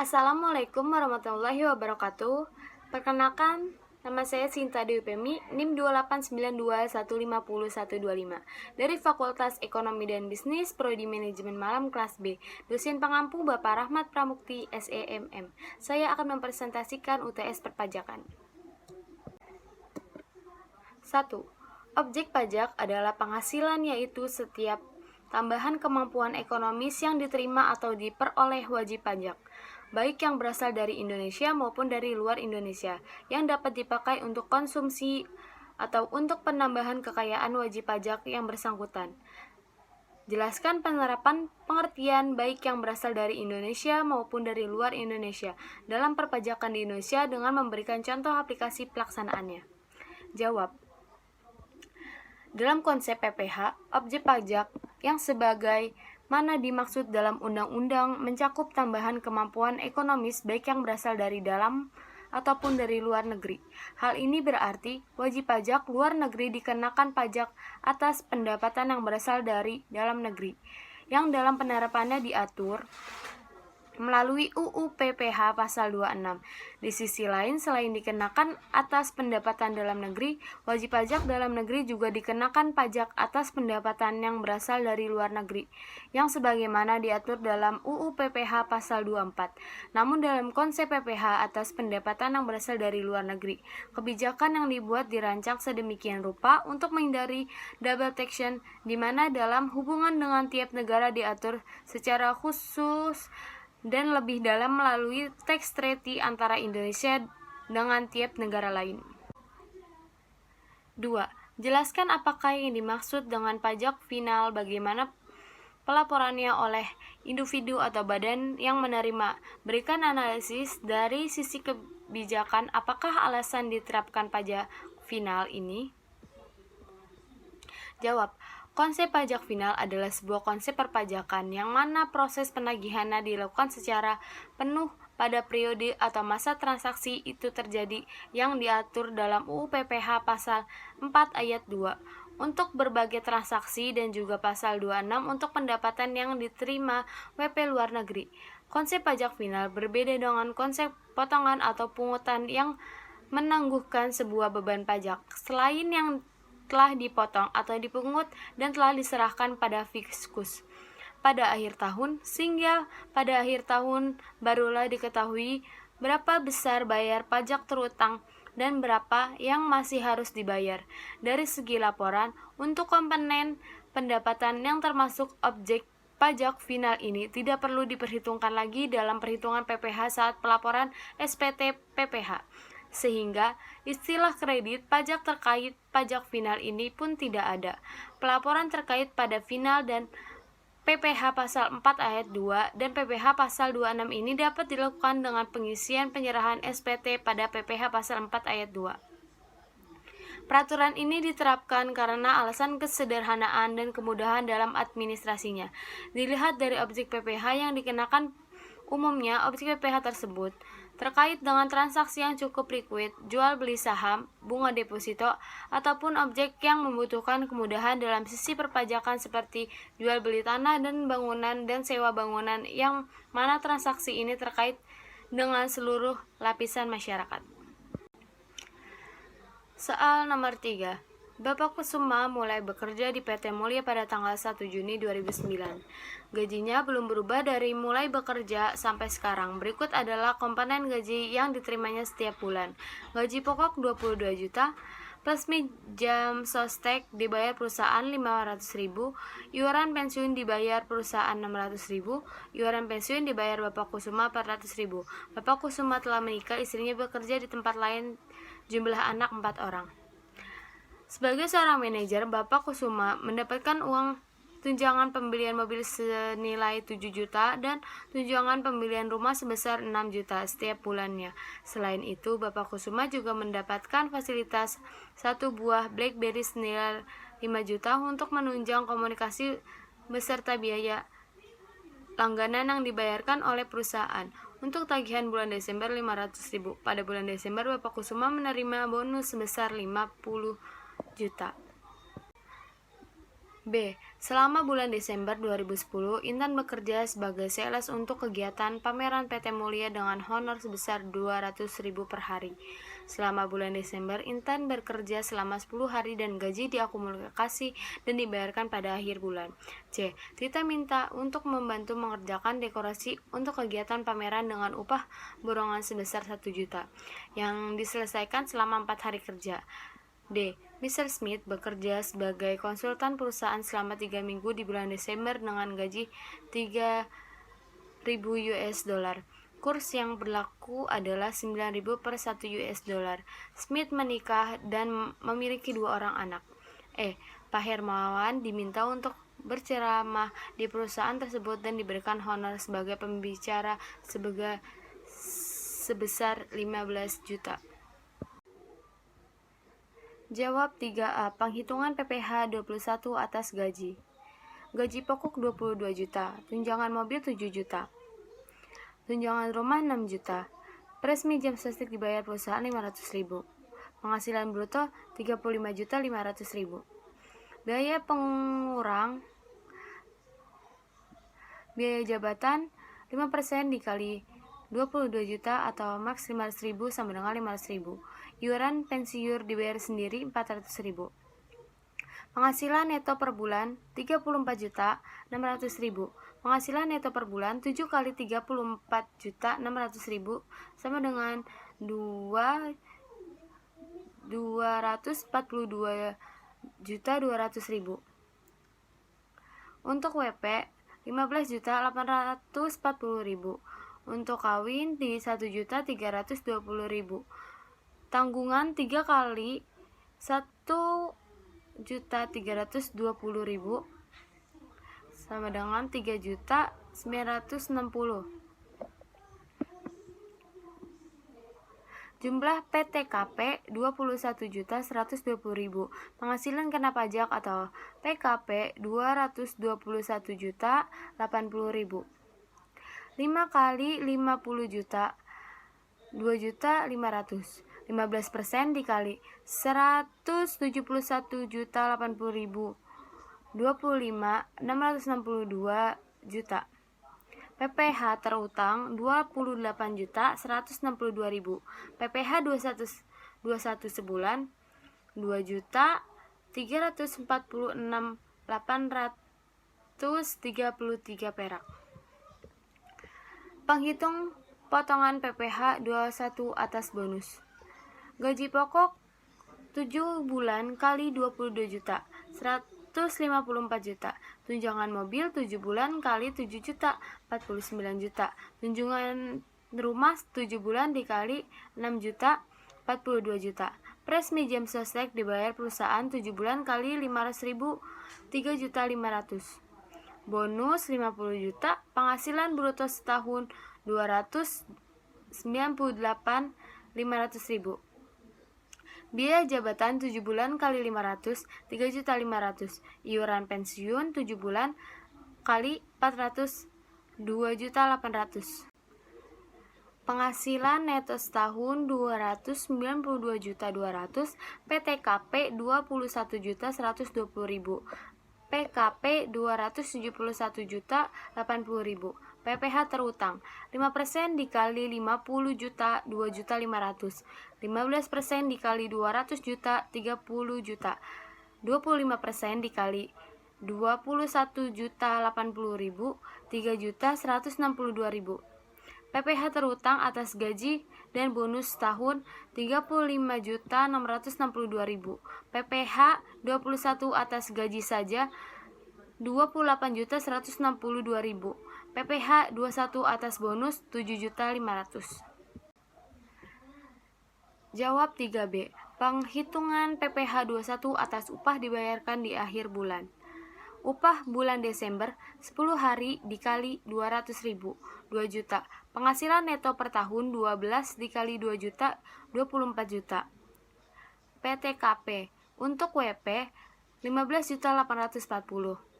Assalamualaikum warahmatullahi wabarakatuh. Perkenalkan, nama saya Sinta Dewi Pemi, NIM 28921501125 dari Fakultas Ekonomi dan Bisnis, Prodi Manajemen Malam kelas B. Dosen pengampu Bapak Rahmat Pramukti, SEMM. Saya akan mempresentasikan UTS perpajakan. 1. Objek pajak adalah penghasilan, yaitu setiap tambahan kemampuan ekonomis yang diterima atau diperoleh wajib pajak, baik yang berasal dari Indonesia maupun dari luar Indonesia, yang dapat dipakai untuk konsumsi atau untuk penambahan kekayaan wajib pajak yang bersangkutan. Jelaskan penerapan pengertian baik yang berasal dari Indonesia maupun dari luar Indonesia dalam perpajakan di Indonesia dengan memberikan contoh aplikasi pelaksanaannya. Jawab. Dalam konsep PPH, objek pajak yang sebagai mana dimaksud dalam undang-undang mencakup tambahan kemampuan ekonomis baik yang berasal dari dalam ataupun dari luar negeri. Hal ini berarti wajib pajak luar negeri dikenakan pajak atas pendapatan yang berasal dari dalam negeri, yang dalam penerapannya diatur melalui UU PPH pasal 26. Di sisi lain, selain dikenakan atas pendapatan dalam negeri, wajib pajak dalam negeri juga dikenakan pajak atas pendapatan yang berasal dari luar negeri, yang sebagaimana diatur dalam UU PPH pasal 24. Namun dalam konsep PPH atas pendapatan yang berasal dari luar negeri, kebijakan yang dibuat dirancang sedemikian rupa untuk menghindari double taxation, di mana dalam hubungan dengan tiap negara diatur secara khusus dan lebih dalam melalui tax treaty antara Indonesia dengan tiap negara lain. 2. Jelaskan apakah yang dimaksud dengan pajak final, bagaimana pelaporannya oleh individu atau badan yang menerima. Berikan analisis dari sisi kebijakan apakah alasan diterapkan pajak final ini. Jawab. Konsep pajak final adalah sebuah konsep perpajakan yang mana proses penagihannya dilakukan secara penuh pada periode atau masa transaksi itu terjadi yang diatur dalam UU PPH pasal 4 ayat 2 untuk berbagai transaksi dan juga pasal 26 untuk pendapatan yang diterima WP luar negeri. Konsep pajak final berbeda dengan konsep potongan atau pungutan yang menangguhkan sebuah beban pajak selain yang telah dipotong atau dipungut dan telah diserahkan pada fiskus pada akhir tahun, sehingga pada akhir tahun barulah diketahui berapa besar bayar pajak terutang dan berapa yang masih harus dibayar. Dari segi laporan, untuk komponen pendapatan yang termasuk objek pajak final ini tidak perlu diperhitungkan lagi dalam perhitungan PPH saat pelaporan SPT PPH. Sehingga istilah kredit pajak terkait pajak final ini pun tidak ada. Pelaporan terkait pada final dan PPH pasal 4 ayat 2 dan PPH pasal 26 ini dapat dilakukan dengan pengisian penyerahan SPT pada PPH pasal 4 ayat 2. Peraturan ini diterapkan karena alasan kesederhanaan dan kemudahan dalam administrasinya. Dilihat dari objek PPH yang dikenakan, umumnya objek PPH tersebut terkait dengan transaksi yang cukup liquid, jual beli saham, bunga deposito, ataupun objek yang membutuhkan kemudahan dalam sisi perpajakan seperti jual beli tanah dan bangunan dan sewa bangunan, yang mana transaksi ini terkait dengan seluruh lapisan masyarakat. Soal nomor 3. Bapak Kusuma mulai bekerja di PT Mulia pada tanggal 1 Juni 2009. Gajinya belum berubah dari mulai bekerja sampai sekarang. Berikut adalah komponen gaji yang diterimanya setiap bulan. Gaji pokok 22 juta, plus jam sostek dibayar perusahaan 500.000, iuran pensiun dibayar perusahaan 600.000, iuran pensiun dibayar Bapak Kusuma 400.000. Bapak Kusuma telah menikah, istrinya bekerja di tempat lain, jumlah anak 4 orang. Sebagai seorang manajer, Bapak Kusuma mendapatkan uang tunjangan pembelian mobil senilai 7 juta dan tunjangan pembelian rumah sebesar 6 juta setiap bulannya. Selain itu, Bapak Kusuma juga mendapatkan fasilitas 1 buah BlackBerry senilai 5 juta untuk menunjang komunikasi beserta biaya langganan yang dibayarkan oleh perusahaan. Untuk tagihan bulan Desember 500.000. Pada bulan Desember, Bapak Kusuma menerima bonus sebesar 50 juta. B. Selama bulan Desember 2010, Intan bekerja sebagai sales untuk kegiatan pameran PT Mulia dengan honor sebesar 200.000 per hari. Selama bulan Desember, Intan bekerja selama 10 hari dan gaji diakumulasi dan dibayarkan pada akhir bulan. C. Tita minta untuk membantu mengerjakan dekorasi untuk kegiatan pameran dengan upah borongan sebesar 1 juta yang diselesaikan selama 4 hari kerja. D. Mr. Smith bekerja sebagai konsultan perusahaan selama 3 minggu di bulan Desember dengan gaji 3.000 US dollar. Kurs yang berlaku adalah 9.000 per 1 US dollar. Smith menikah dan memiliki 2 orang anak. E. Pak Hermawan diminta untuk berceramah di perusahaan tersebut dan diberikan honor sebagai pembicara sebesar 15 juta. Jawab 3A. Penghitungan PPh 21 atas gaji. Gaji pokok 22 juta, tunjangan mobil 7 juta, tunjangan rumah 6 juta, presmi jam sostek dibayar perusahaan 500.000, penghasilan bruto 35.500.000. Biaya pengurang biaya jabatan 5% dikali 22 juta atau maks 500.000 sama dengan 500.000. Iuran pensiun dibayar sendiri 400.000. Penghasilan neto per bulan 34.600.000. Penghasilan neto per bulan 7 kali 34.600.000 sama dengan 242.200.000. Untuk WP 15.840.000. Untuk kawin di 1.320.000. Tanggungan 3 kali 1.320.000 sama dengan 3.960. Jumlah PTKP 21.120.000. Penghasilan kena pajak atau PKP 221.080.000. 5 kali 50 juta 2.500.000. 15% dikali 171.080.000 25.662 juta. PPh terutang 28.162.000. PPh 21 sebulan 2.346.833 perak. Penghitung potongan PPh 21 atas bonus. Gaji pokok 7 bulan kali 22 juta 154 juta. Tunjangan mobil 7 bulan kali 7 juta 49 juta. Tunjangan rumah 7 bulan dikali 6 juta 42 juta. Presmi jam sostek dibayar perusahaan 7 bulan kali 500.000 3.500.000. Bonus 50 juta. Penghasilan bruto setahun 298.500.000. Biaya jabatan 7 bulan kali 500 3.500.000. Iuran pensiun 7 bulan kali 400 2.800.000. Penghasilan neto setahun 292.200.000. PTKP 21.120.000. PKP 271.080.000. PPh terutang 5% dikali 50 juta 2.500.000. 15% dikali 200 juta 30 juta. 25% dikali 21 juta 80.000 3.162.000. PPh terutang atas gaji dan bonus tahun 35.662.000. PPh 21 atas gaji saja 28.162.000. PPh 21 atas bonus 7.500.000. Jawab 3B. Penghitungan PPh 21 atas upah dibayarkan di akhir bulan. Upah bulan Desember 10 hari dikali 200.000 2 juta. Penghasilan neto per tahun 12 dikali 2 juta 24 juta. PTKP untuk WP 15.840.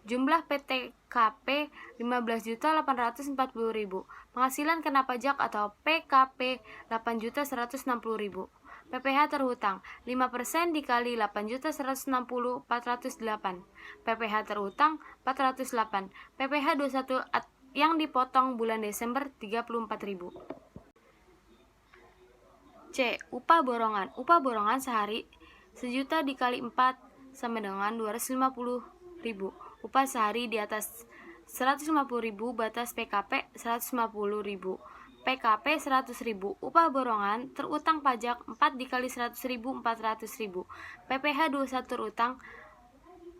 Jumlah PTKP 15.840.000. Penghasilan kena pajak atau PKP 8.160.000. PPh terhutang 5% dikali 8.160.408. PPh terhutang 408. PPh 21 yang dipotong bulan Desember 34.000. C. Upah borongan. Upah borongan sehari 1.000.000 dikali 4 sama dengan 250.000. Upah sehari di atas 150.000 batas PKP 150.000. PKP 100.000. Upah borongan terutang pajak 4 dikali 100.000 400.000. PPh 21 terutang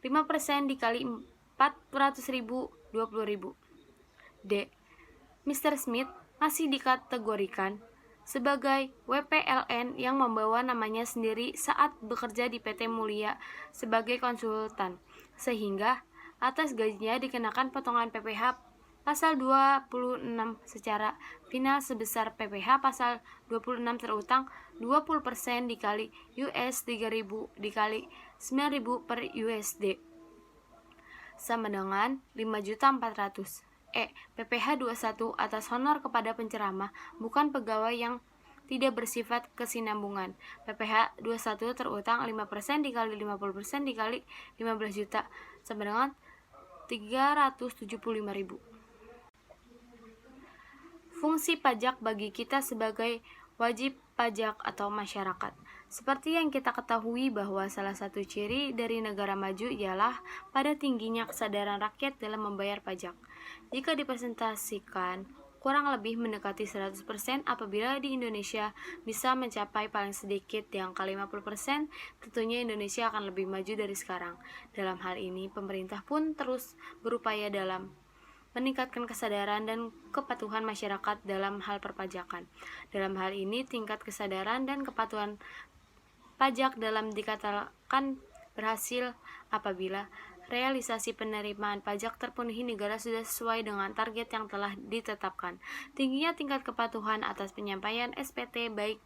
5% dikali 400.000 20.000. D. Mr. Smith masih dikategorikan sebagai WPLN yang membawa namanya sendiri saat bekerja di PT Mulia sebagai konsultan, sehingga atas gajinya dikenakan potongan PPh pasal 26 secara final sebesar PPh pasal 26 terutang 20% dikali US 3.000 dikali 9.000 per USD sama dengan 5.400.000. PPh 21 atas honor kepada penceramah bukan pegawai yang tidak bersifat kesinambungan. PPh 21 terutang 5% dikali 50% dikali 15 juta sama dengan 375.000. Fungsi pajak bagi kita sebagai wajib pajak atau masyarakat. Seperti yang kita ketahui bahwa salah satu ciri dari negara maju ialah pada tingginya kesadaran rakyat dalam membayar pajak. Jika dipresentasikan, kurang lebih mendekati 100% apabila di Indonesia bisa mencapai paling sedikit di angka 50%, tentunya Indonesia akan lebih maju dari sekarang. Dalam hal ini, pemerintah pun terus berupaya dalam meningkatkan kesadaran dan kepatuhan masyarakat dalam hal perpajakan. Dalam hal ini, tingkat kesadaran dan kepatuhan pajak dalam dikatakan berhasil apabila realisasi penerimaan pajak terpenuhi negara sudah sesuai dengan target yang telah ditetapkan. Tingginya tingkat kepatuhan atas penyampaian SPT baik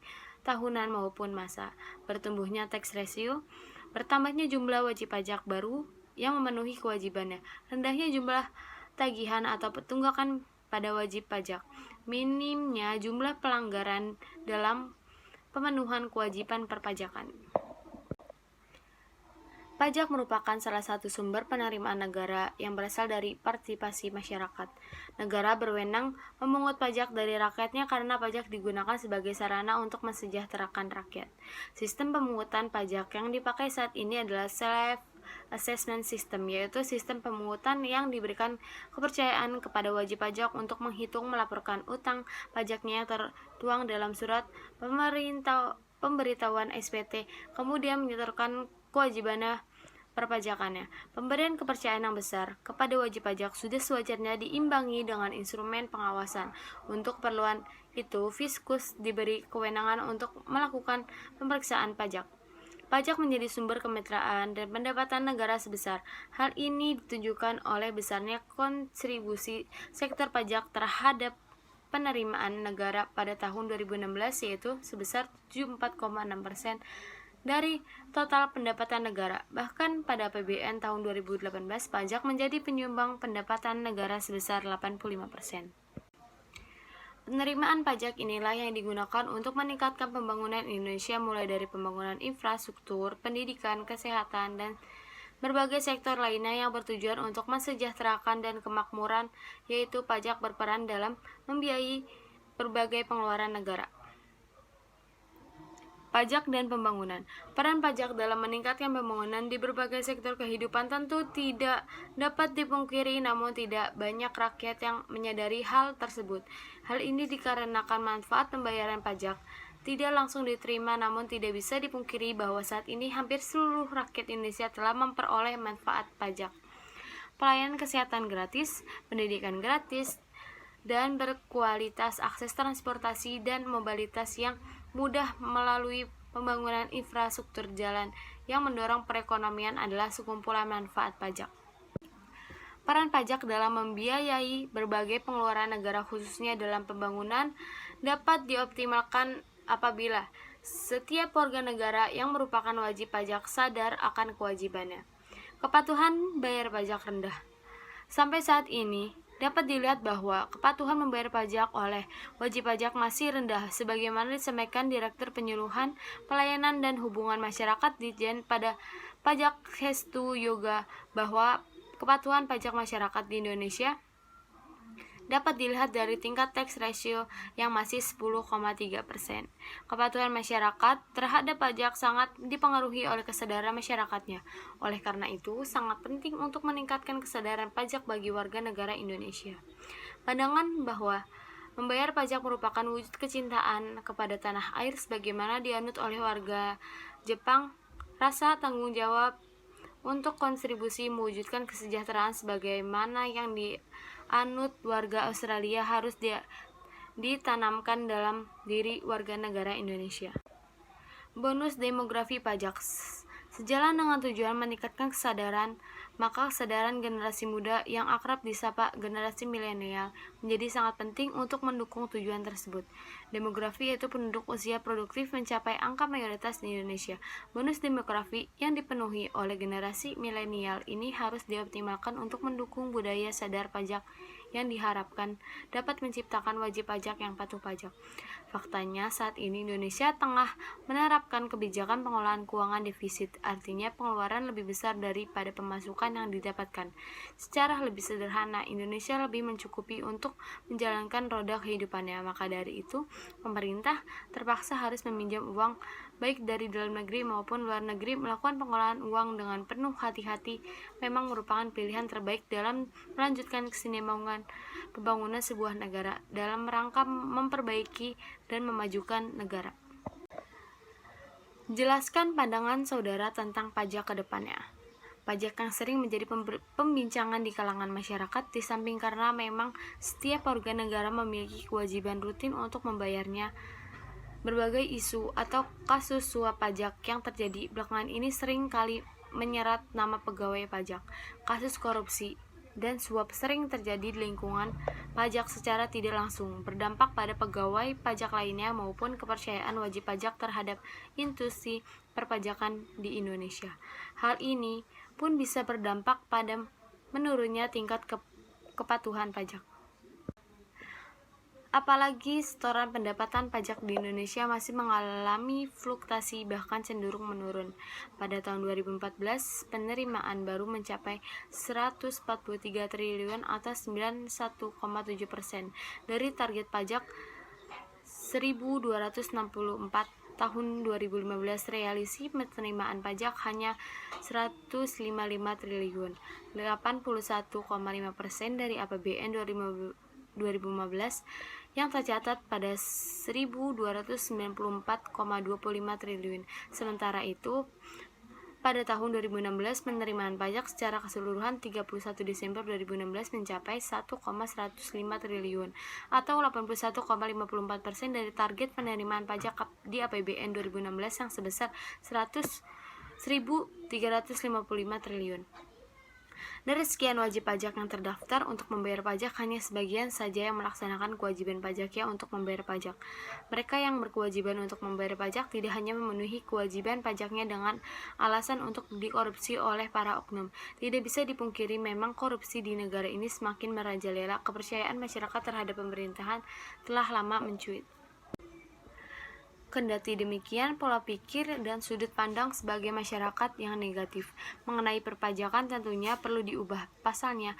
tahunan maupun masa. Bertumbuhnya tax ratio, bertambahnya jumlah wajib pajak baru yang memenuhi kewajibannya. Rendahnya jumlah tagihan atau tunggakan pada wajib pajak. Minimnya jumlah pelanggaran dalam pemenuhan kewajiban perpajakan. Pajak merupakan salah satu sumber penerimaan negara yang berasal dari partisipasi masyarakat. Negara berwenang memungut pajak dari rakyatnya karena pajak digunakan sebagai sarana untuk mensejahterakan rakyat. Sistem pemungutan pajak yang dipakai saat ini adalah self-assessment system, yaitu sistem pemungutan yang diberikan kepercayaan kepada wajib pajak untuk menghitung melaporkan utang pajaknya yang tertuang dalam surat pemberitahuan SPT, kemudian menyetorkan kewajibannya perpajakannya. Pemberian kepercayaan yang besar kepada wajib pajak sudah sewajarnya diimbangi dengan instrumen pengawasan. Untuk keperluan itu, Fiskus diberi kewenangan untuk melakukan pemeriksaan pajak. Pajak menjadi sumber kemitraan dan pendapatan negara sebesar. Hal ini ditunjukkan oleh besarnya kontribusi sektor pajak terhadap penerimaan negara pada tahun 2016, yaitu sebesar 74,6% dari total pendapatan negara. Bahkan pada APBN tahun 2018, pajak menjadi penyumbang pendapatan negara sebesar 85%. Penerimaan pajak inilah yang digunakan untuk meningkatkan pembangunan Indonesia, mulai dari pembangunan infrastruktur, pendidikan, kesehatan, dan berbagai sektor lainnya yang bertujuan untuk mensejahterakan dan kemakmuran, yaitu pajak berperan dalam membiayai berbagai pengeluaran negara. Pajak dan pembangunan. Peran pajak dalam meningkatkan pembangunan di berbagai sektor kehidupan tentu tidak dapat dipungkiri, namun tidak banyak rakyat yang menyadari hal tersebut. Hal ini dikarenakan manfaat pembayaran pajak tidak langsung diterima, namun tidak bisa dipungkiri bahwa saat ini hampir seluruh rakyat Indonesia telah memperoleh manfaat pajak. Pelayanan kesehatan gratis, pendidikan gratis, dan berkualitas, akses transportasi dan mobilitas yang mudah melalui pembangunan infrastruktur jalan yang mendorong perekonomian adalah sekumpulan manfaat pajak. Peran pajak dalam membiayai berbagai pengeluaran negara, khususnya dalam pembangunan, dapat dioptimalkan apabila setiap warga negara yang merupakan wajib pajak sadar akan kewajibannya. Kepatuhan bayar pajak rendah. Sampai saat ini, dapat dilihat bahwa kepatuhan membayar pajak oleh wajib pajak masih rendah, sebagaimana disampaikan Direktur Penyuluhan, Pelayanan dan Hubungan Masyarakat Ditjen Pajak Hestu Yoga bahwa kepatuhan pajak masyarakat di Indonesia dapat dilihat dari tingkat tax ratio yang masih 10,3%. Kepatuhan masyarakat terhadap pajak sangat dipengaruhi oleh kesadaran masyarakatnya. Oleh karena itu, sangat penting untuk meningkatkan kesadaran pajak bagi warga negara Indonesia. Pandangan bahwa membayar pajak merupakan wujud kecintaan kepada tanah air sebagaimana dianut oleh warga Jepang, rasa tanggung jawab untuk kontribusi mewujudkan kesejahteraan sebagaimana yang dianut warga Australia harus ditanamkan dalam diri warga negara Indonesia. Bonus demografi pajak. Sejalan dengan tujuan meningkatkan kesadaran, maka kesadaran generasi muda yang akrab disapa generasi milenial menjadi sangat penting untuk mendukung tujuan tersebut. Demografi yaitu penduduk usia produktif mencapai angka mayoritas di Indonesia. Bonus demografi yang dipenuhi oleh generasi milenial ini harus dioptimalkan untuk mendukung budaya sadar pajak yang diharapkan dapat menciptakan wajib pajak yang patuh pajak. Faktanya saat ini Indonesia tengah menerapkan kebijakan pengolahan keuangan defisit, artinya pengeluaran lebih besar daripada pemasukan yang didapatkan. Secara lebih sederhana, Indonesia lebih mencukupi untuk menjalankan roda kehidupannya. Maka dari itu, pemerintah terpaksa harus meminjam uang baik dari dalam negeri maupun luar negeri. Melakukan pengolahan uang dengan penuh hati-hati memang merupakan pilihan terbaik dalam melanjutkan kesinambungan pembangunan sebuah negara dalam rangka memperbaiki dan memajukan negara. Jelaskan pandangan saudara tentang pajak ke depannya. Pajak yang sering menjadi pembincangan di kalangan masyarakat, di samping karena memang setiap warga negara memiliki kewajiban rutin untuk membayarnya. Berbagai isu atau kasus suap pajak yang terjadi belakangan ini sering kali menyerat nama pegawai pajak. Kasus korupsi dan suap sering terjadi di lingkungan pajak secara tidak langsung, berdampak pada pegawai pajak lainnya maupun kepercayaan wajib pajak terhadap institusi perpajakan di Indonesia. Hal ini pun bisa berdampak pada menurunnya tingkat kepatuhan pajak. Apalagi setoran pendapatan pajak di Indonesia masih mengalami fluktuasi bahkan cenderung menurun. Pada tahun 2014, penerimaan baru mencapai 143 triliun atau 91,7% dari target pajak 1.264 tahun 2015. Realisi penerimaan pajak hanya 155 triliun, 81,5% dari APBN 2015 yang tercatat pada 1.294,25 triliun. Sementara itu, pada tahun 2016, penerimaan pajak secara keseluruhan 31 Desember 2016 mencapai 1,105 triliun atau 81,54% dari target penerimaan pajak di APBN 2016 yang sebesar 1.355 triliun. Dari sekian wajib pajak yang terdaftar untuk membayar pajak, hanya sebagian saja yang melaksanakan kewajiban pajaknya untuk membayar pajak. Mereka yang berkewajiban untuk membayar pajak tidak hanya memenuhi kewajiban pajaknya dengan alasan untuk dikorupsi oleh para oknum. Tidak bisa dipungkiri memang korupsi di negara ini semakin merajalela. Kepercayaan masyarakat terhadap pemerintahan telah lama mencuit. Kendati demikian, pola pikir dan sudut pandang sebagai masyarakat yang negatif mengenai perpajakan tentunya perlu diubah. Pasalnya,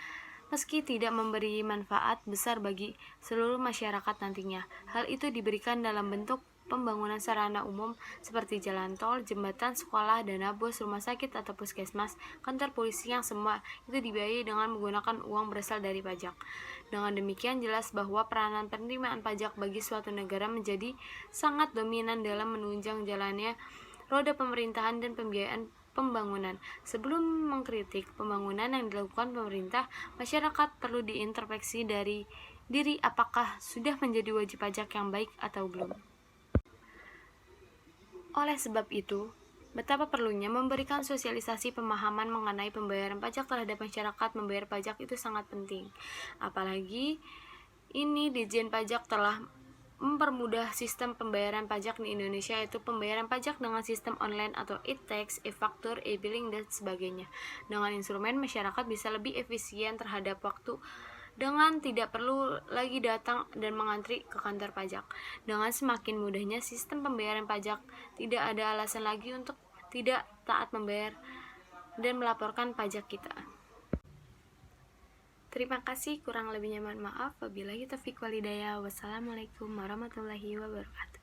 meski tidak memberi manfaat besar bagi seluruh masyarakat nantinya, hal itu diberikan dalam bentuk pembangunan sarana umum seperti jalan tol, jembatan, sekolah, dana bos, rumah sakit atau puskesmas, kantor polisi yang semua itu dibiayai dengan menggunakan uang berasal dari pajak. Dengan demikian jelas bahwa peranan penerimaan pajak bagi suatu negara menjadi sangat dominan dalam menunjang jalannya roda pemerintahan dan pembiayaan pembangunan. Sebelum mengkritik pembangunan yang dilakukan pemerintah, masyarakat perlu diintrospeksi dari diri apakah sudah menjadi wajib pajak yang baik atau belum. Oleh sebab itu, betapa perlunya memberikan sosialisasi pemahaman mengenai pembayaran pajak terhadap masyarakat. Membayar pajak itu sangat penting. Apalagi ini Ditjen Pajak telah mempermudah sistem pembayaran pajak di Indonesia, yaitu pembayaran pajak dengan sistem online atau e-tax, e-faktur, e-billing, dan sebagainya. Dengan instrumen, masyarakat bisa lebih efisien terhadap waktu dengan tidak perlu lagi datang dan mengantri ke kantor pajak. Dengan semakin mudahnya sistem pembayaran pajak, tidak ada alasan lagi untuk tidak taat membayar dan melaporkan pajak kita. Terima kasih, kurang lebihnya mohon maaf. Wabillahi taufiq walhidayah. Wassalamualaikum warahmatullahi wabarakatuh.